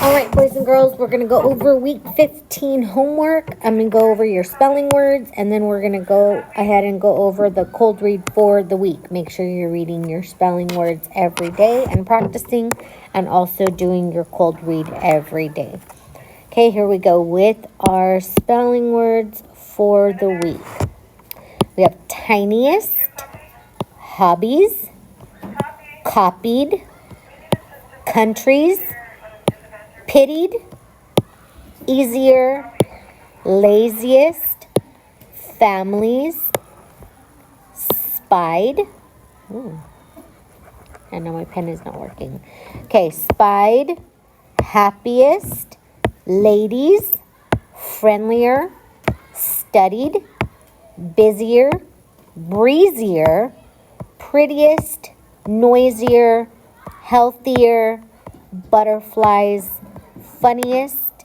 All right, boys and girls, we're going to go over week 15 homework. I'm going to go over your spelling words, and then we're going to go ahead and go over the cold read for the week. Make sure you're reading your spelling words every day and practicing, and also doing your cold read every day. Okay, here we go with our spelling words for the week. We have tiniest, hobbies, copied, countries, pitied, easier, laziest, families, spied. Ooh. And now my pen is not working. Okay, spied, happiest, ladies, friendlier, studied, busier, breezier, prettiest, noisier, healthier, butterflies, funniest,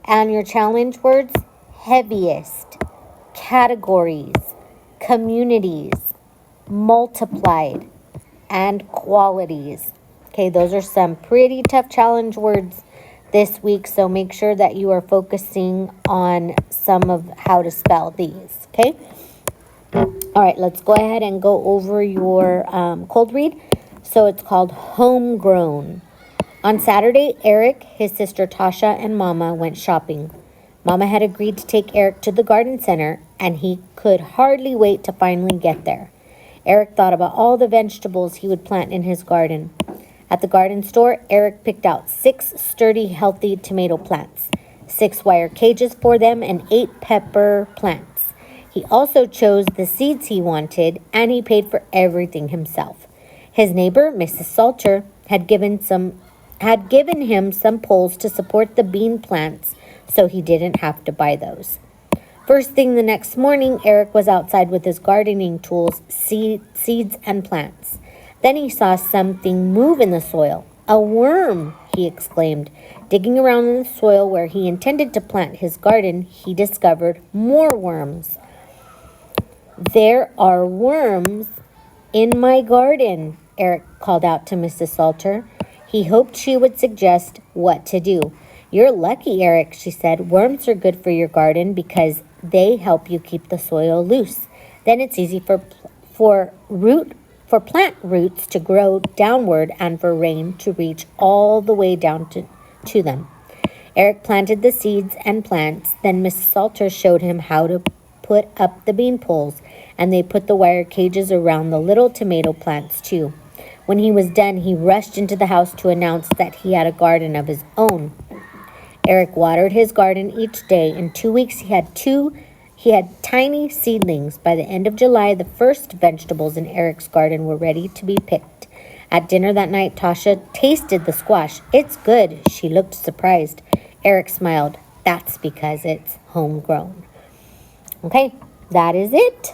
and your challenge words, heaviest, categories, communities, multiplied, and qualities. Okay, those are some pretty tough challenge words this week, so make sure that you are focusing on some of how to spell these, okay? All right, let's go ahead and go over your cold read. So it's called Homegrown. On Saturday, Eric, his sister Tasha, and Mama went shopping. Mama had agreed to take Eric to the garden center, and he could hardly wait to finally get there. Eric thought about all the vegetables he would plant in his garden. At the garden store, Eric picked out 6 sturdy, healthy tomato plants, 6 wire cages for them, and 8 pepper plants. He also chose the seeds he wanted, and he paid for everything himself. His neighbor, Mrs. Salter, had given him some poles to support the bean plants, so he didn't have to buy those. First thing the next morning, Eric was outside with his gardening tools, seeds, and plants. Then he saw something move in the soil. "A worm!" he exclaimed. Digging around in the soil where he intended to plant his garden, he discovered more worms. "There are worms in my garden," Eric called out to Mrs. Salter. He hoped she would suggest what to do. "You're lucky, Eric," she said. "Worms are good for your garden because they help you keep the soil loose. Then it's easy for plant roots to grow downward and for rain to reach all the way down to them." Eric planted the seeds and plants. Then Mrs. Salter showed him how to put up the bean poles, and they put the wire cages around the little tomato plants too. When he was done, he rushed into the house to announce that he had a garden of his own. Eric watered his garden each day. In 2 weeks, he had tiny seedlings. By the end of July, the first vegetables in Eric's garden were ready to be picked. At dinner that night, Tasha tasted the squash. "It's good." She looked surprised. Eric smiled. "That's because it's homegrown." Okay, that is it.